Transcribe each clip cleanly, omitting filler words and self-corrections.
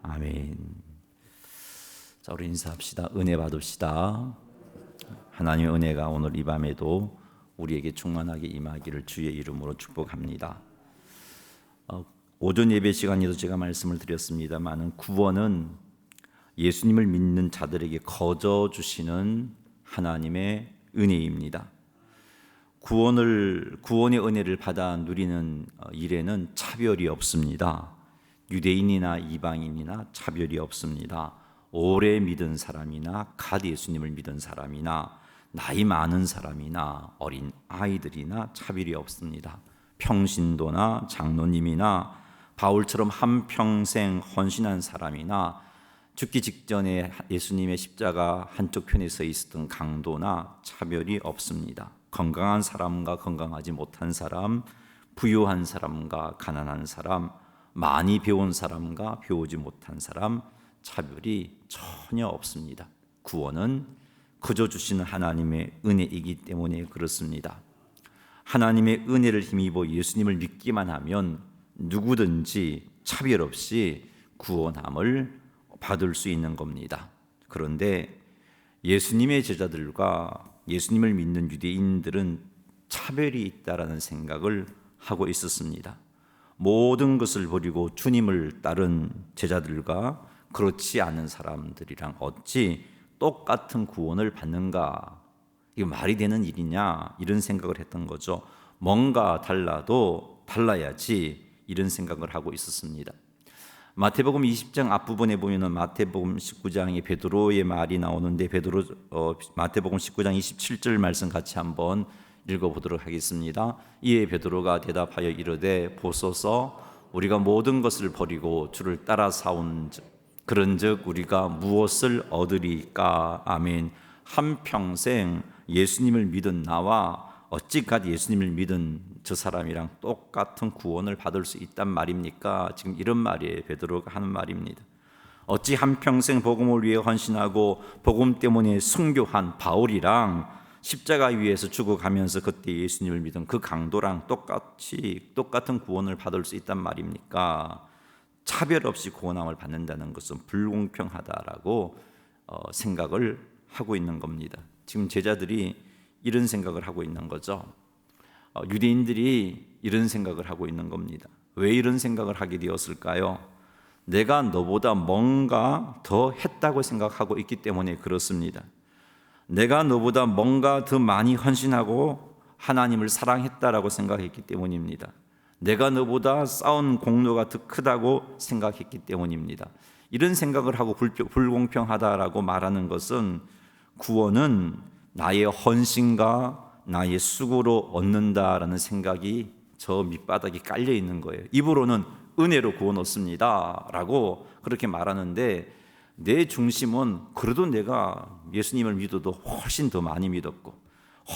아멘. 자, 우리 인사합시다. 은혜 받읍시다. 하나님의 은혜가 오늘 이 밤에도 우리에게 충만하게 임하기를 주의 이름으로 축복합니다. 오전 예배 시간에도 제가 말씀을 드렸습니다만 구원은 예수님을 믿는 자들에게 거저 주시는 하나님의 은혜입니다. 구원의 은혜를 받아 누리는 일에는 차별이 없습니다. 유대인이나 이방인이나 차별이 없습니다. 오래 믿은 사람이나 갓 예수님을 믿은 사람이나 나이 많은 사람이나 어린 아이들이나 차별이 없습니다. 평신도나 장로님이나 바울처럼 한평생 헌신한 사람이나 죽기 직전에 예수님의 십자가 한쪽 편에 서 있었던 강도나 차별이 없습니다. 건강한 사람과 건강하지 못한 사람, 부유한 사람과 가난한 사람, 많이 배운 사람과 배우지 못한 사람, 차별이 전혀 없습니다. 구원은 그저 주시는 하나님의 은혜이기 때문에 그렇습니다. 하나님의 은혜를 힘입어 예수님을 믿기만 하면 누구든지 차별 없이 구원함을 받을 수 있는 겁니다. 그런데 예수님의 제자들과 예수님을 믿는 유대인들은 차별이 있다라는 생각을 하고 있었습니다. 모든 것을 버리고 주님을 따른 제자들과 그렇지 않은 사람들이랑 어찌 똑같은 구원을 받는가? 이거 말이 되는 일이냐? 이런 생각을 했던 거죠. 뭔가 달라도 달라야지 이런 생각을 하고 있었습니다. 마태복음 20장 앞부분에 보면은 마태복음 19장에 베드로의 말이 나오는데 마태복음 19장 27절 말씀 같이 한번 읽어보도록 하겠습니다. 이에 베드로가 대답하여 이르되 보소서 우리가 모든 것을 버리고 주를 따라 사온즉 그런즉 우리가 무엇을 얻으리까? 아멘. 한평생 예수님을 믿은 나와 어찌 갓 예수님을 믿은 저 사람이랑 똑같은 구원을 받을 수 있단 말입니까? 지금 이런 말이에요. 베드로가 하는 말입니다. 어찌 한평생 복음을 위해 헌신하고 복음 때문에 순교한 바울이랑 십자가 위에서 죽어가면서 그때 예수님을 믿은 그 강도랑 똑같은 구원을 받을 수 있단 말입니까? 차별 없이 구원함을 받는다는 것은 불공평하다라고 생각을 하고 있는 겁니다. 지금 제자들이 이런 생각을 하고 있는 거죠. 유대인들이 이런 생각을 하고 있는 겁니다. 왜 이런 생각을 하게 되었을까요? 내가 너보다 뭔가 더 했다고 생각하고 있기 때문에 그렇습니다. 내가 너보다 뭔가 더 많이 헌신하고 하나님을 사랑했다라고 생각했기 때문입니다. 내가 너보다 쌓은 공로가 더 크다고 생각했기 때문입니다. 이런 생각을 하고 불공평하다라고 말하는 것은 구원은 나의 헌신과 나의 수고로 얻는다라는 생각이 저 밑바닥에 깔려 있는 거예요. 입으로는 은혜로 구원 얻습니다 라고 그렇게 말하는데 내 중심은 그래도 내가 예수님을 믿어도 훨씬 더 많이 믿었고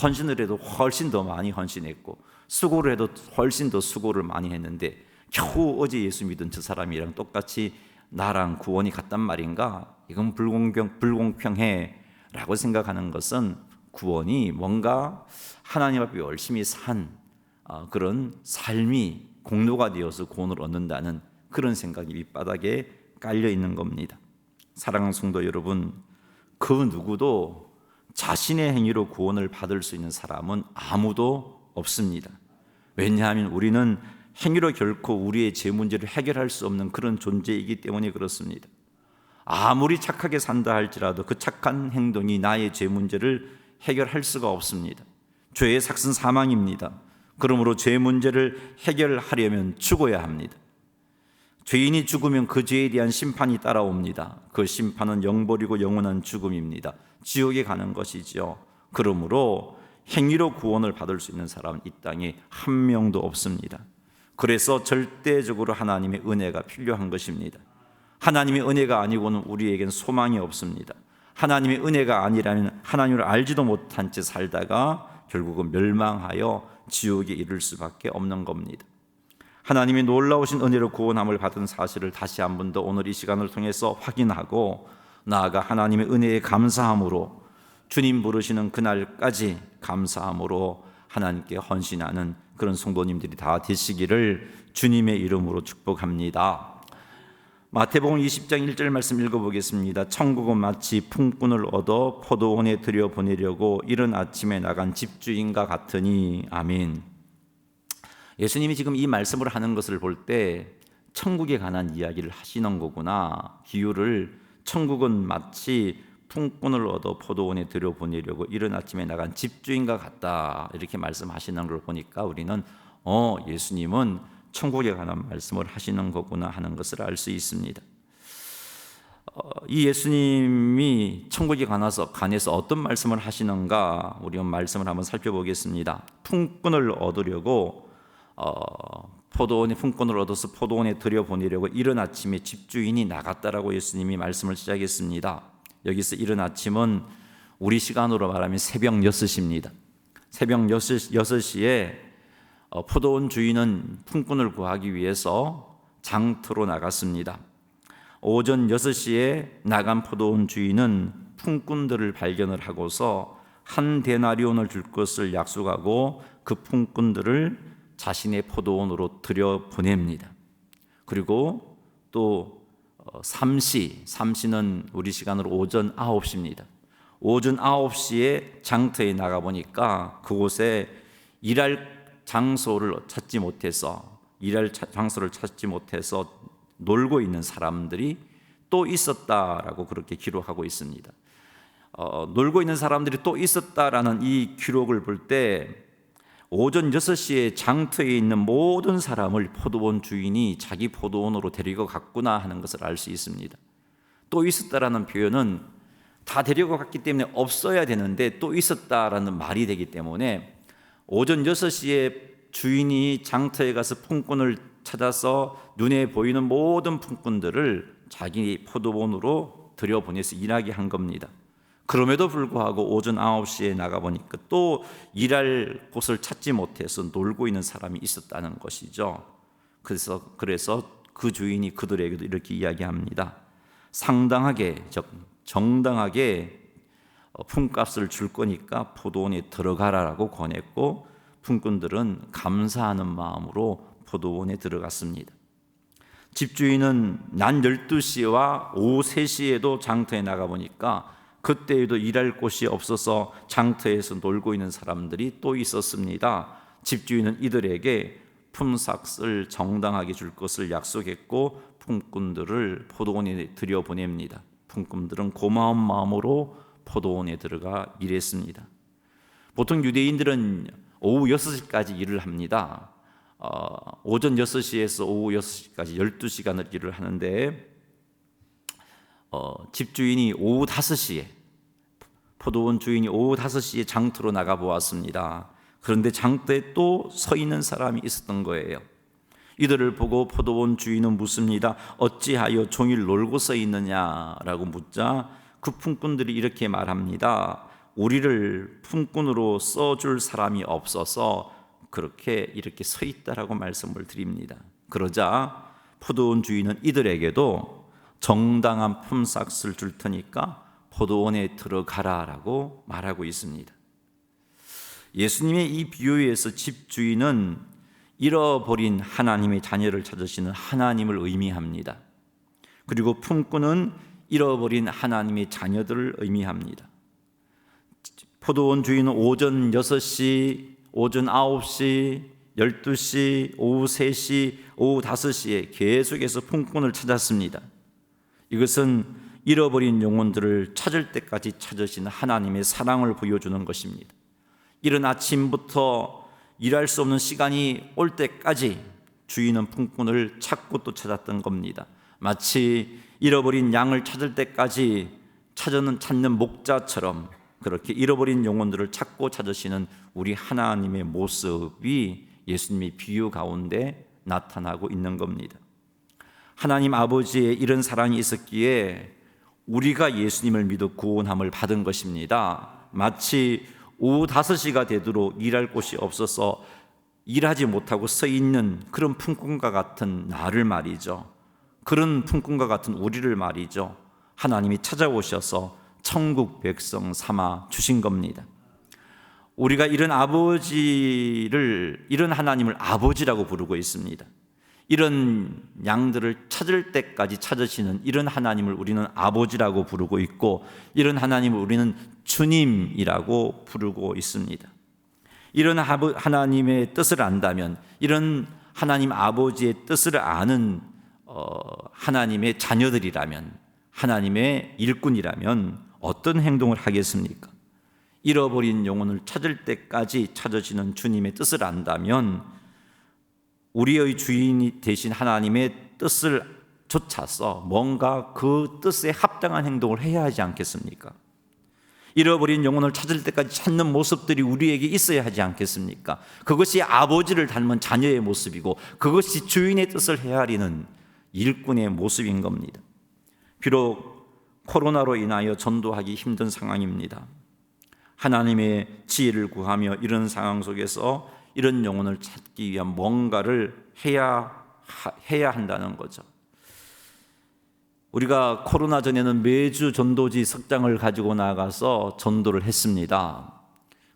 헌신을 해도 훨씬 더 많이 헌신했고 수고를 해도 훨씬 더 수고를 많이 했는데 겨우 어제 예수 믿은 저 사람이랑 똑같이 나랑 구원이 같단 말인가? 이건 불공평해 라고 생각하는 것은 구원이 뭔가 하나님 앞에 열심히 산 그런 삶이 공로가 되어서 구원을 얻는다는 그런 생각이 밑바닥에 깔려 있는 겁니다. 사랑하는 성도 여러분, 그 누구도 자신의 행위로 구원을 받을 수 있는 사람은 아무도 없습니다. 왜냐하면 우리는 행위로 결코 우리의 죄 문제를 해결할 수 없는 그런 존재이기 때문에 그렇습니다. 아무리 착하게 산다 할지라도 그 착한 행동이 나의 죄 문제를 해결할 수가 없습니다. 죄의 삭은 사망입니다. 그러므로 죄 문제를 해결하려면 죽어야 합니다. 죄인이 죽으면 그 죄에 대한 심판이 따라옵니다. 그 심판은 영벌이고 영원한 죽음입니다. 지옥에 가는 것이지요. 그러므로 행위로 구원을 받을 수 있는 사람은 이 땅에 한 명도 없습니다. 그래서 절대적으로 하나님의 은혜가 필요한 것입니다. 하나님의 은혜가 아니고는 우리에겐 소망이 없습니다. 하나님의 은혜가 아니라면 하나님을 알지도 못한 채 살다가 결국은 멸망하여 지옥에 이를 수밖에 없는 겁니다. 하나님의 놀라우신 은혜로 구원함을 받은 사실을 다시 한 번 더 오늘 이 시간을 통해서 확인하고 나아가 하나님의 은혜에 감사함으로 주님 부르시는 그날까지 감사함으로 하나님께 헌신하는 그런 성도님들이 다 되시기를 주님의 이름으로 축복합니다. 마태복음 20장 1절 말씀 읽어보겠습니다. 천국은 마치 품꾼을 얻어 포도원에 들여보내려고 이른 아침에 나간 집주인과 같으니. 아멘. 예수님이 지금 이 말씀을 하는 것을 볼 때 천국에 관한 이야기를 하시는 거구나. 비유를 천국은 마치 품꾼을 얻어 포도원에 들여보내려고 이른 아침에 나간 집주인과 같다, 이렇게 말씀하시는 걸 보니까 우리는 예수님은 천국에 관한 말씀을 하시는 거구나 하는 것을 알 수 있습니다. 이 예수님이 천국에 관해서 어떤 말씀을 하시는가, 우리 말씀을 한번 살펴보겠습니다. 품꾼을 얻으려고 품꾼을 얻어서 포도원에 들여보내려고 이른 아침에 집주인이 나갔다라고 예수님이 말씀을 시작했습니다. 여기서 이른 아침은 우리 시간으로 말하면 새벽 6시입니다. 새벽 6시에 포도원 주인은 품꾼을 구하기 위해서 장터로 나갔습니다. 오전 6시에 나간 포도원 주인은 품꾼들을 발견을 하고서 한 데나리온을 줄 것을 약속하고 그 품꾼들을 자신의 포도원으로 들여보냅니다. 그리고 또 삼시는 우리 시간으로 오전 9시입니다. 오전 9시에 장터에 나가보니까 그곳에 일할 장소를 찾지 못해서 놀고 있는 사람들이 또 있었다라고 그렇게 기록하고 있습니다. 놀고 있는 사람들이 또 있었다라는 이 기록을 볼 때 오전 6시에 장터에 있는 모든 사람을 포도원 주인이 자기 포도원으로 데리고 갔구나 하는 것을 알 수 있습니다. 또 있었다라는 표현은 다 데리고 갔기 때문에 없어야 되는데 또 있었다라는 말이 되기 때문에 오전 6시에 주인이 장터에 가서 품꾼을 찾아서 눈에 보이는 모든 품꾼들을 자기 포도원으로 들여보내서 일하게 한 겁니다. 그럼에도 불구하고 오전 9시에 나가보니까 또 일할 곳을 찾지 못해서 놀고 있는 사람이 있었다는 것이죠. 그래서 그 주인이 그들에게도 이렇게 이야기합니다. 상당하게, 정당하게 품값을 줄 거니까 포도원에 들어가라라고 권했고, 품꾼들은 감사하는 마음으로 포도원에 들어갔습니다. 집주인은 낮 12시와 오후 3시에도 장터에 나가보니까 그때에도 일할 곳이 없어서 장터에서 놀고 있는 사람들이 또 있었습니다. 집주인은 이들에게 품삯을 정당하게 줄 것을 약속했고 품꾼들을 포도원에 들여보냅니다. 품꾼들은 고마운 마음으로 포도원에 들어가 일했습니다. 보통 유대인들은 오후 6시까지 일을 합니다. 오전 6시에서 오후 6시까지 12시간을 일을 하는데 집주인이 오후 5시에, 포도원 주인이 오후 5시에 장터로 나가 보았습니다. 그런데 장터에 또 서 있는 사람이 있었던 거예요. 이들을 보고 포도원 주인은 묻습니다. 어찌하여 종일 놀고 서 있느냐라고 묻자 그 품꾼들이 이렇게 말합니다. 우리를 품꾼으로 써줄 사람이 없어서 이렇게 서 있다라고 말씀을 드립니다. 그러자 포도원 주인은 이들에게도 정당한 품삯을 줄 테니까 포도원에 들어가라라고 말하고 있습니다. 예수님의 이 비유에서 집주인은 잃어버린 하나님의 자녀를 찾으시는 하나님을 의미합니다. 그리고 품꾼은 잃어버린 하나님의 자녀들을 의미합니다. 포도원 주인은 오전 6시, 오전 9시, 12시, 오후 3시, 오후 5시에 계속해서 품꾼을 찾았습니다. 이것은 잃어버린 영혼들을 찾을 때까지 찾으시는 하나님의 사랑을 보여주는 것입니다. 이른 아침부터 일할 수 없는 시간이 올 때까지 주인은 품꾼을 찾고 또 찾았던 겁니다. 마치 잃어버린 양을 찾을 때까지 찾는 목자처럼 그렇게 잃어버린 영혼들을 찾고 찾으시는 우리 하나님의 모습이 예수님의 비유 가운데 나타나고 있는 겁니다. 하나님 아버지의 이런 사랑이 있었기에 우리가 예수님을 믿어 구원함을 받은 것입니다. 마치 오후 5시가 되도록 일할 곳이 없어서 일하지 못하고 서 있는 그런 품꾼과 같은 나를 말이죠. 그런 품꾼과 같은 우리를 말이죠. 하나님이 찾아오셔서 천국 백성 삼아 주신 겁니다. 우리가 이런 하나님을 아버지라고 부르고 있습니다. 이런 양들을 찾을 때까지 찾으시는 이런 하나님을 우리는 아버지라고 부르고 있고, 이런 하나님을 우리는 주님이라고 부르고 있습니다. 이런 하나님의 뜻을 안다면, 이런 하나님 아버지의 뜻을 아는 하나님의 자녀들이라면, 하나님의 일꾼이라면 어떤 행동을 하겠습니까? 잃어버린 영혼을 찾을 때까지 찾아지는 주님의 뜻을 안다면 우리의 주인이 되신 하나님의 뜻을 쫓아서 뭔가 그 뜻에 합당한 행동을 해야 하지 않겠습니까? 잃어버린 영혼을 찾을 때까지 찾는 모습들이 우리에게 있어야 하지 않겠습니까? 그것이 아버지를 닮은 자녀의 모습이고, 그것이 주인의 뜻을 헤아리는 일꾼의 모습인 겁니다. 비록 코로나로 인하여 전도하기 힘든 상황입니다. 하나님의 지혜를 구하며 이런 상황 속에서 이런 영혼을 찾기 위한 뭔가를 해야 한다는 거죠. 우리가 코로나 전에는 매주 전도지 석장을 가지고 나가서 전도를 했습니다.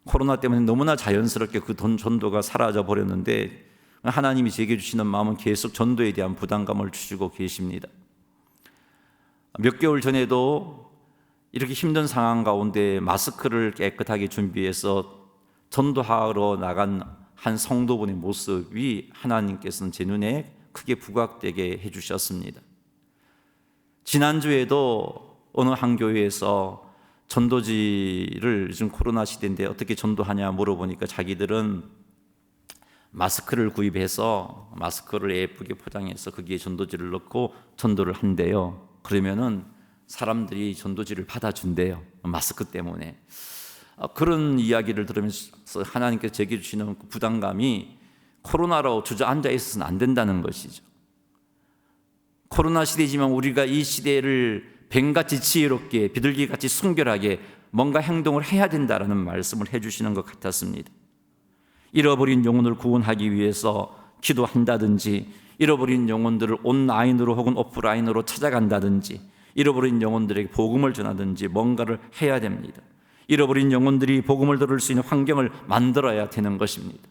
코로나 때문에 너무나 자연스럽게 그 전도가 사라져 버렸는데, 하나님이 제게 주시는 마음은 계속 전도에 대한 부담감을 주시고 계십니다. 몇 개월 전에도 이렇게 힘든 상황 가운데 마스크를 깨끗하게 준비해서 전도하러 나간 한 성도분의 모습이 하나님께서는 제 눈에 크게 부각되게 해주셨습니다. 지난주에도 어느 한 교회에서 전도지를, 요즘 코로나 시대인데 어떻게 전도하냐 물어보니까 자기들은 마스크를 구입해서 마스크를 예쁘게 포장해서 거기에 전도지를 넣고 전도를 한대요. 그러면은 사람들이 전도지를 받아준대요. 마스크 때문에. 그런 이야기를 들으면서 하나님께서 제게 주시는 그 부담감이 코로나로 주저앉아 있어서는 안 된다는 것이죠. 코로나 시대지만 우리가 이 시대를 뱀같이 지혜롭게, 비둘기같이 순결하게 뭔가 행동을 해야 된다는 말씀을 해주시는 것 같았습니다. 잃어버린 영혼을 구원하기 위해서 기도한다든지, 잃어버린 영혼들을 온라인으로 혹은 오프라인으로 찾아간다든지, 잃어버린 영혼들에게 복음을 전하든지 뭔가를 해야 됩니다. 잃어버린 영혼들이 복음을 들을 수 있는 환경을 만들어야 되는 것입니다.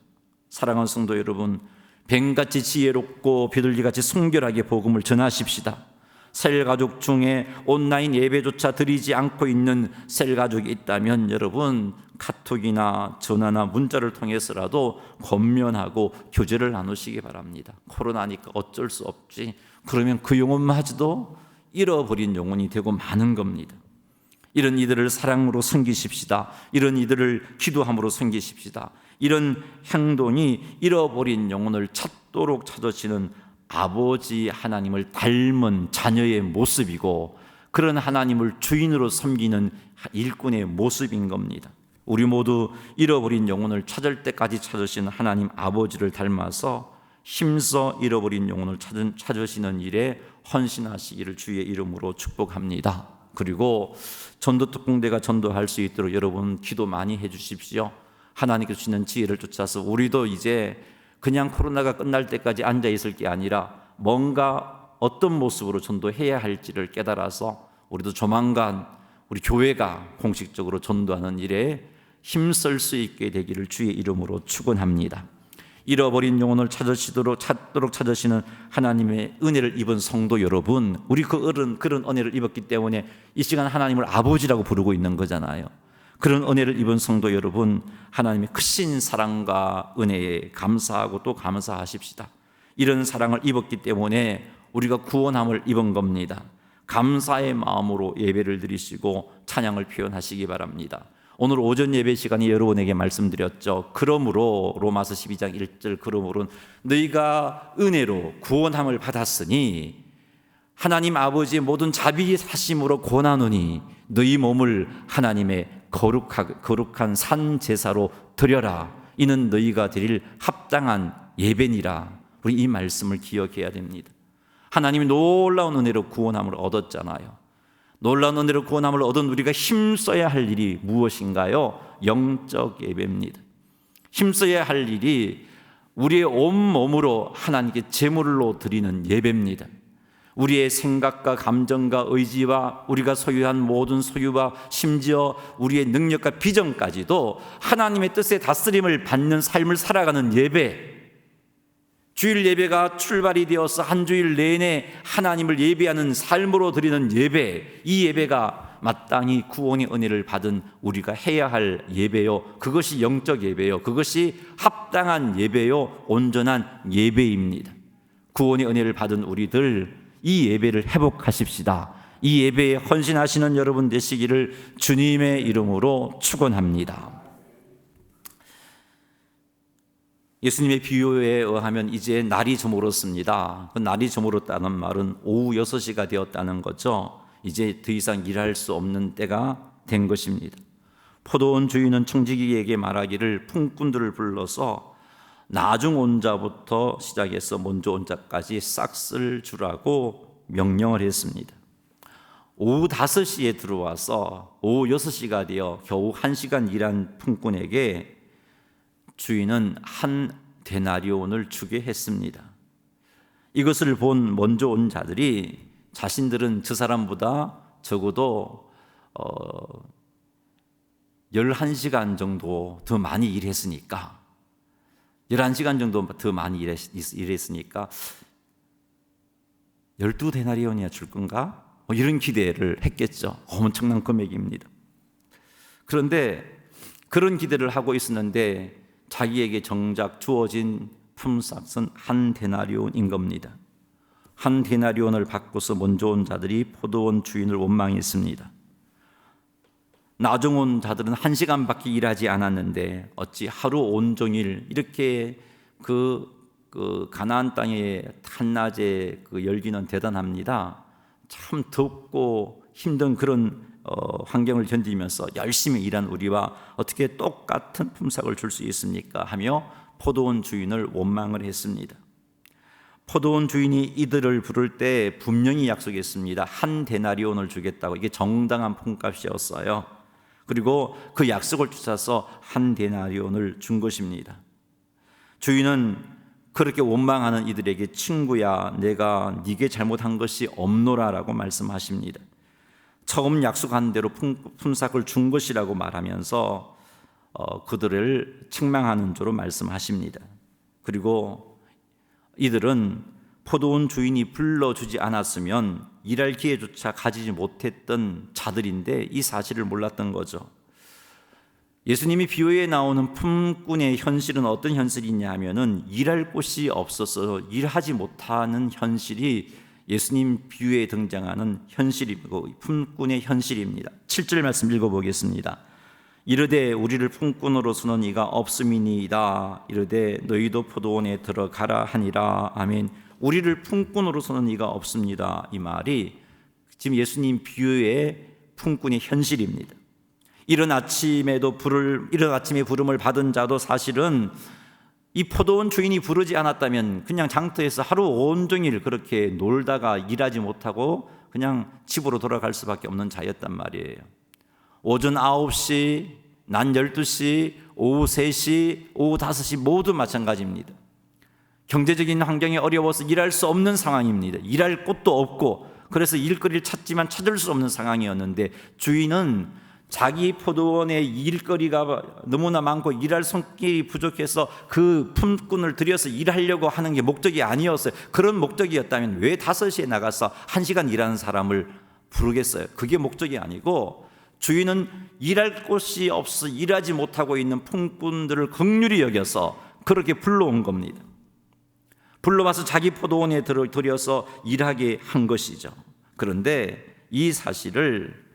사랑하는 성도 여러분, 뱀같이 지혜롭고 비둘기같이 순결하게 복음을 전하십시다. 셀가족 중에 온라인 예배조차 드리지 않고 있는 셀가족이 있다면 여러분, 카톡이나 전화나 문자를 통해서라도 권면하고 교제를 나누시기 바랍니다. 코로나니까 어쩔 수 없지. 그러면 그 영혼마저도 잃어버린 영혼이 되고 마는 겁니다. 이런 이들을 사랑으로 섬기십시다. 이런 이들을 기도함으로 섬기십시다. 이런 행동이 잃어버린 영혼을 찾도록 찾으시는 아버지 하나님을 닮은 자녀의 모습이고, 그런 하나님을 주인으로 섬기는 일꾼의 모습인 겁니다. 우리 모두 잃어버린 영혼을 찾을 때까지 찾으시는 하나님 아버지를 닮아서 힘써 잃어버린 영혼을 찾으시는 일에 헌신하시기를 주의 이름으로 축복합니다. 그리고 전도 특공대가 전도할 수 있도록 여러분 기도 많이 해 주십시오. 하나님께서 주시는 지혜를 쫓아서 우리도 이제 그냥 코로나가 끝날 때까지 앉아 있을 게 아니라 뭔가 어떤 모습으로 전도해야 할지를 깨달아서 우리도 조만간 우리 교회가 공식적으로 전도하는 일에 힘쓸 수 있게 되기를 주의 이름으로 축원합니다. 잃어버린 영혼을 찾도록 찾으시는 하나님의 은혜를 입은 성도 여러분, 우리 그런 은혜를 입었기 때문에 이 시간 하나님을 아버지라고 부르고 있는 거잖아요. 그런 은혜를 입은 성도 여러분, 하나님의 크신 사랑과 은혜에 감사하고 또 감사하십시다. 이런 사랑을 입었기 때문에 우리가 구원함을 입은 겁니다. 감사의 마음으로 예배를 드리시고 찬양을 표현하시기 바랍니다. 오늘 오전 예배 시간에 여러분에게 말씀드렸죠. 그러므로 로마서 12장 1절, 그러므로 너희가 은혜로 구원함을 받았으니 하나님 아버지의 모든 자비하심으로 권하노니 너희 몸을 하나님의 거룩한 산 제사로 드려라. 이는 너희가 드릴 합당한 예배니라. 우리 이 말씀을 기억해야 됩니다. 하나님이 놀라운 은혜로 구원함을 얻었잖아요. 놀라운 은혜로 구원함을 얻은 우리가 힘써야 할 일이 무엇인가요? 영적 예배입니다. 힘써야 할 일이 우리의 온몸으로 하나님께 제물로 드리는 예배입니다. 우리의 생각과 감정과 의지와 우리가 소유한 모든 소유와 심지어 우리의 능력과 비전까지도 하나님의 뜻의 다스림을 받는 삶을 살아가는 예배, 주일 예배가 출발이 되어서 한 주일 내내 하나님을 예배하는 삶으로 드리는 예배, 이 예배가 마땅히 구원의 은혜를 받은 우리가 해야 할 예배요, 그것이 영적 예배요, 그것이 합당한 예배요, 온전한 예배입니다. 구원의 은혜를 받은 우리들 이 예배를 회복하십시다. 이 예배에 헌신하시는 여러분 되시기를 주님의 이름으로 축원합니다. 예수님의 비유에 의하면 이제 날이 저물었습니다. 그 날이 저물었다는 말은 오후 6시가 되었다는 거죠. 이제 더 이상 일할 수 없는 때가 된 것입니다. 포도원 주인은 청지기에게 말하기를 품꾼들을 불러서 나중 온 자부터 시작해서 먼저 온 자까지 싹쓸 주라고 명령을 했습니다. 오후 5시에 들어와서 오후 6시가 되어 겨우 1시간 일한 품꾼에게 주인은 한 데나리온을 주게 했습니다. 이것을 본 먼저 온 자들이 자신들은 저 사람보다 적어도 11시간 정도 더 많이 일했으니까 11시간 정도 더 많이 일했으니까 12데나리온이나 줄 건가? 이런 기대를 했겠죠. 엄청난 금액입니다. 그런데 그런 기대를 하고 있었는데 자기에게 정작 주어진 품삯은 한 데나리온인 겁니다. 한 데나리온을 받고서 먼저 온 자들이 포도원 주인을 원망했습니다. 나중 온 자들은 1시간밖에 일하지 않았는데 어찌 하루 온종일 이렇게 그 가나안 땅의 한낮의 그 열기는 대단합니다. 참 덥고 힘든 그런 환경을 견디면서 열심히 일한 우리와 어떻게 똑같은 품삯을 줄 수 있습니까? 하며 포도원 주인을 원망을 했습니다. 포도원 주인이 이들을 부를 때 분명히 약속했습니다. 한 데나리온을 주겠다고. 이게 정당한 품값이었어요. 그리고 그 약속을 쫓아서 한 데나리온을 준 것입니다. 주인은 그렇게 원망하는 이들에게 친구야, 내가 네게 잘못한 것이 없노라라고 말씀하십니다. 처음 약속한 대로 품삯을 준 것이라고 말하면서 그들을 책망하는 조로 말씀하십니다. 그리고 이들은 포도원 주인이 불러주지 않았으면 일할 기회조차 가지지 못했던 자들인데 이 사실을 몰랐던 거죠. 예수님이 비유에 나오는 품꾼의 현실은 어떤 현실이냐 하면은 일할 곳이 없어서 일하지 못하는 현실이 예수님 비유에 등장하는 현실이고 품꾼의 현실입니다. 7절 말씀 읽어보겠습니다. 이르되 우리를 품꾼으로 쓰는 이가 없음이니이다. 이르되 너희도 포도원에 들어가라 하니라. 아멘. 우리를 품꾼으로 쓰는 이가 없습니다. 이 말이 지금 예수님 비유의 품꾼의 현실입니다. 이른 아침에 부름을 받은 자도 사실은 이 포도원 주인이 부르지 않았다면 그냥 장터에서 하루 온종일 그렇게 놀다가 일하지 못하고 그냥 집으로 돌아갈 수밖에 없는 자였단 말이에요. 오전 9시, 낮 12시, 오후 3시, 오후 5시 모두 마찬가지입니다. 경제적인 환경이 어려워서 일할 수 없는 상황입니다. 일할 곳도 없고 그래서 일거리를 찾지만 찾을 수 없는 상황이었는데 주인은 자기 포도원에 일거리가 너무나 많고 일할 손길이 부족해서 그 품꾼을 들여서 일하려고 하는 게 목적이 아니었어요. 그런 목적이었다면 왜 5시에 나가서 1시간 일하는 사람을 부르겠어요? 그게 목적이 아니고 주인은 일할 곳이 없어 일하지 못하고 있는 품꾼들을 긍휼히 여겨서 그렇게 불러온 겁니다. 불러와서 자기 포도원에 들여서 일하게 한 것이죠. 그런데 이 사실을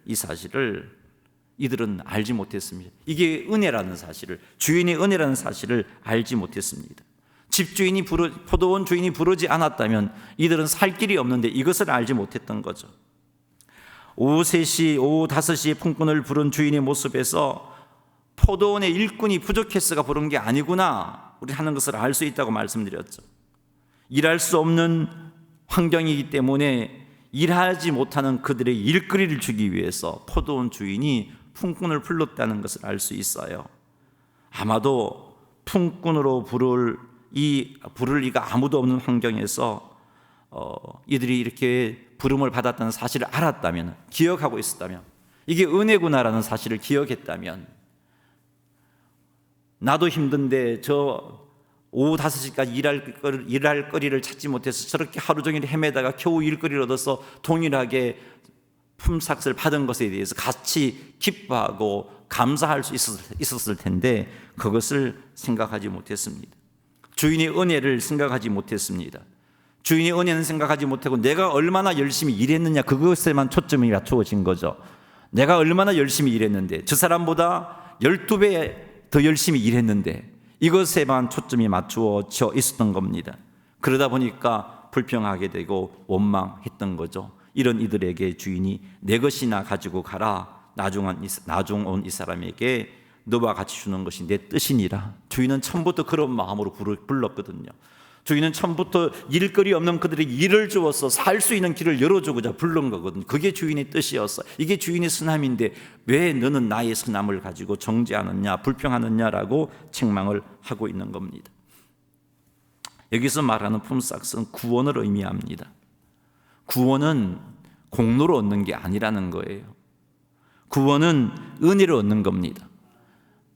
이들은 알지 못했습니다. 이게 은혜라는 사실을, 주인의 은혜라는 사실을 알지 못했습니다. 집주인이 포도원 주인이 부르지 않았다면 이들은 살 길이 없는데 이것을 알지 못했던 거죠. 오후 3시, 오후 5시에 품꾼을 부른 주인의 모습에서 포도원의 일꾼이 부족해서가 부른 게 아니구나 우리 하는 것을 알 수 있다고 말씀드렸죠. 일할 수 없는 환경이기 때문에 일하지 못하는 그들의 일거리를 주기 위해서 포도원 주인이 품꾼을 불렀다는 것을 알 수 있어요. 아마도 품꾼으로 부를 이가 아무도 없는 환경에서 이들이 이렇게 부름을 받았다는 사실을 알았다면, 기억하고 있었다면, 이게 은혜구나라는 사실을 기억했다면, 나도 힘든데 저 오후 5시까지 일할 거리를 찾지 못해서 저렇게 하루 종일 헤매다가 겨우 일거리를 얻어서 동일하게 품삯을 받은 것에 대해서 같이 기뻐하고 감사할 수 있었을 텐데 그것을 생각하지 못했습니다. 주인의 은혜를 생각하지 못했습니다. 주인의 은혜는 생각하지 못하고 내가 얼마나 열심히 일했느냐, 그것에만 초점이 맞추어진 거죠. 내가 얼마나 열심히 일했는데, 저 사람보다 12배 더 열심히 일했는데, 이것에만 초점이 맞추어져 있었던 겁니다. 그러다 보니까 불평하게 되고 원망했던 거죠. 이런 이들에게 주인이 내 것이나 가지고 가라. 나중 온 이 사람에게 너와 같이 주는 것이 내 뜻이니라. 주인은 처음부터 그런 마음으로 불렀거든요. 주인은 처음부터 일거리 없는 그들에게 일을 주어서 살 수 있는 길을 열어주고자 부른 거거든요. 그게 주인의 뜻이었어. 이게 주인의 선함인데 왜 너는 나의 선함을 가지고 정죄하느냐, 불평하느냐라고 책망을 하고 있는 겁니다. 여기서 말하는 품삯은 구원을 의미합니다. 구원은 공로로 얻는 게 아니라는 거예요. 구원은 은혜로 얻는 겁니다.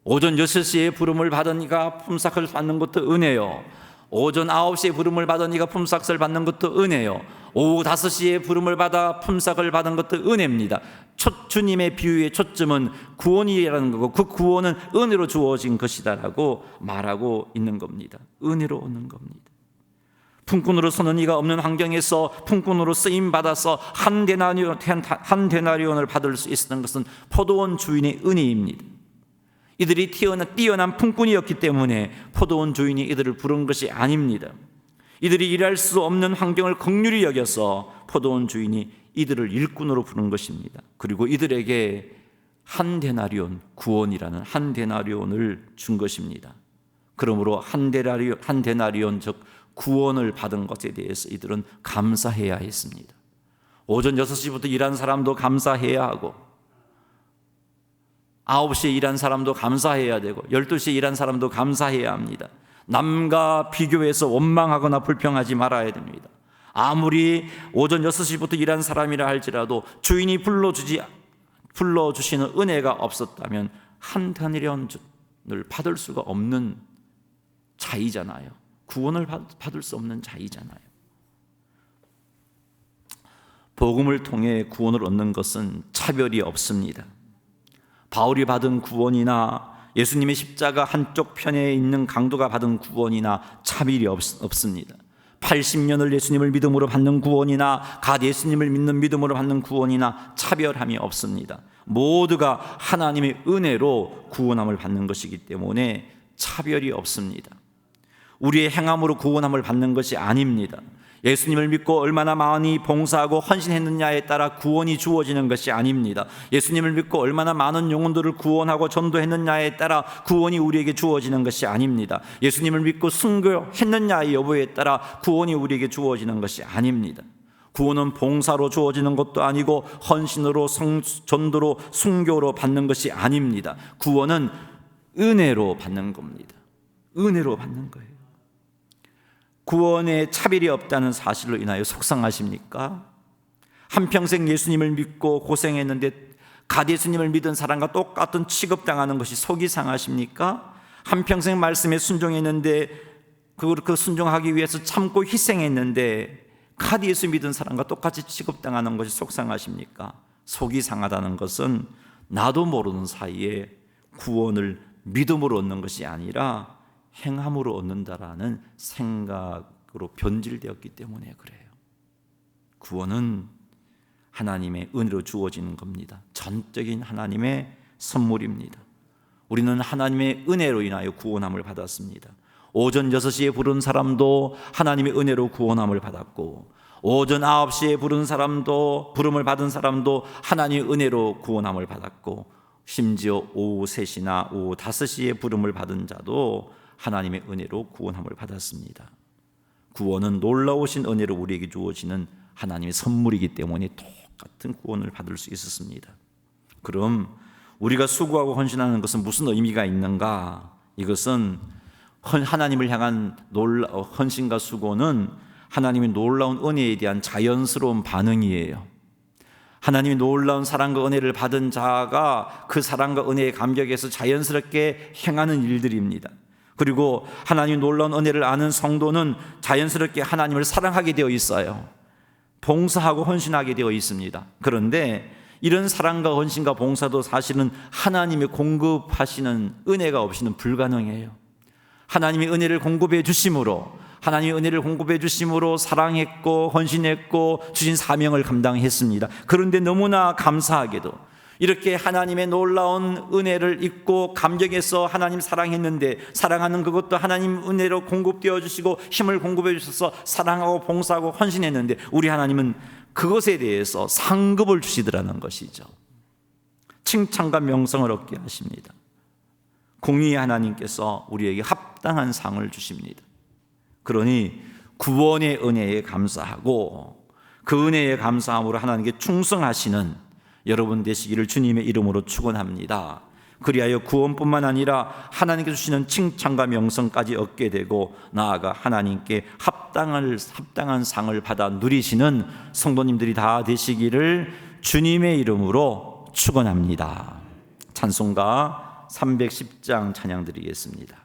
오전 6시에 부름을 받으니까 품삯을 받는 것도 은혜요. 오전 9시에 부름을 받으니까 품삯을 받는 것도 은혜요. 오후 5시에 부름을 받아 품삯을 받은 것도 은혜입니다. 주님의 비유의 초점은 구원이라는 거고 그 구원은 은혜로 주어진 것이다라고 말하고 있는 겁니다. 은혜로 얻는 겁니다. 품꾼으로 서는 이가 없는 환경에서 품꾼으로 쓰임받아서 한 데나리온을 받을 수 있었던 것은 포도원 주인의 은혜입니다. 이들이 뛰어난 품꾼이었기 때문에 포도원 주인이 이들을 부른 것이 아닙니다. 이들이 일할 수 없는 환경을 긍휼히 여겨서 포도원 주인이 이들을 일꾼으로 부른 것입니다. 그리고 이들에게 한 데나리온, 구원이라는 한 데나리온을 준 것입니다. 그러므로 한 데나리온 즉 구원을 받은 것에 대해서 이들은 감사해야 했습니다. 오전 6시부터 일한 사람도 감사해야 하고 9시에 일한 사람도 감사해야 되고 12시에 일한 사람도 감사해야 합니다. 남과 비교해서 원망하거나 불평하지 말아야 됩니다. 아무리 오전 6시부터 일한 사람이라 할지라도 주인이 불러주시는 은혜가 없었다면 한 데나리온을 받을 수가 없는 자이잖아요. 구원을 받을 수 없는 자이잖아요. 복음을 통해 구원을 얻는 것은 차별이 없습니다. 바울이 받은 구원이나 예수님의 십자가 한쪽 편에 있는 강도가 받은 구원이나 차별이 없습니다. 80년을 예수님을 믿음으로 받는 구원이나 갓 예수님을 믿는 믿음으로 받는 구원이나 차별함이 없습니다. 모두가 하나님의 은혜로 구원함을 받는 것이기 때문에 차별이 없습니다. 우리의 행함으로 구원함을 받는 것이 아닙니다. 예수님을 믿고 얼마나 많이 봉사하고 헌신했느냐에 따라 구원이 주어지는 것이 아닙니다. 예수님을 믿고 얼마나 많은 영혼들을 구원하고 전도했느냐에 따라 구원이 우리에게 주어지는 것이 아닙니다. 예수님을 믿고 순교했느냐의 여부에 따라 구원이 우리에게 주어지는 것이 아닙니다. 구원은 봉사로 주어지는 것도 아니고 헌신으로 전도로 순교로 받는 것이 아닙니다. 구원은 은혜로 받는 겁니다. 은혜로 받는 거예요. 구원에 차별이 없다는 사실로 인하여 속상하십니까? 한평생 예수님을 믿고 고생했는데 갓 예수님을 믿은 사람과 똑같은 취급당하는 것이 속이 상하십니까? 한평생 말씀에 순종했는데 그 순종하기 위해서 참고 희생했는데 갓 예수 믿은 사람과 똑같이 취급당하는 것이 속상하십니까? 속이 상하다는 것은 나도 모르는 사이에 구원을 믿음으로 얻는 것이 아니라 행함으로 얻는다라는 생각으로 변질되었기 때문에 그래요. 구원은 하나님의 은혜로 주어지는 겁니다. 전적인 하나님의 선물입니다. 우리는 하나님의 은혜로 인하여 구원함을 받았습니다. 오전 6시에 부른 사람도 하나님의 은혜로 구원함을 받았고 오전 9시에 부른 사람도 부름을 받은 사람도 하나님의 은혜로 구원함을 받았고 심지어 오후 3시나 오후 5시에 부름을 받은 자도 하나님의 은혜로 구원함을 받았습니다. 구원은 놀라우신 은혜로 우리에게 주어지는 하나님의 선물이기 때문에 똑같은 구원을 받을 수 있었습니다. 그럼 우리가 수고하고 헌신하는 것은 무슨 의미가 있는가? 이것은 하나님을 향한 헌신과 수고는 하나님의 놀라운 은혜에 대한 자연스러운 반응이에요. 하나님의 놀라운 사랑과 은혜를 받은 자가 그 사랑과 은혜의 감격에서 자연스럽게 행하는 일들입니다. 그리고 하나님의 놀라운 은혜를 아는 성도는 자연스럽게 하나님을 사랑하게 되어 있어요. 봉사하고 헌신하게 되어 있습니다. 그런데 이런 사랑과 헌신과 봉사도 사실은 하나님의 공급하시는 은혜가 없이는 불가능해요. 하나님의 은혜를 공급해 주심으로, 하나님의 은혜를 공급해 주심으로 사랑했고 헌신했고 주신 사명을 감당했습니다. 그런데 너무나 감사하게도 이렇게 하나님의 놀라운 은혜를 잊고 감격해서 하나님 사랑했는데, 사랑하는 그것도 하나님 은혜로 공급되어 주시고 힘을 공급해 주셔서 사랑하고 봉사하고 헌신했는데, 우리 하나님은 그것에 대해서 상급을 주시더라는 것이죠. 칭찬과 명성을 얻게 하십니다. 공의의 하나님께서 우리에게 합당한 상을 주십니다. 그러니 구원의 은혜에 감사하고 그 은혜에 감사함으로 하나님께 충성하시는 여러분 되시기를 주님의 이름으로 축원합니다. 그리하여 구원뿐만 아니라 하나님께서 주시는 칭찬과 명성까지 얻게 되고, 나아가 하나님께 합당한 상을 받아 누리시는 성도님들이 다 되시기를 주님의 이름으로 축원합니다. 찬송가 310장 찬양 드리겠습니다.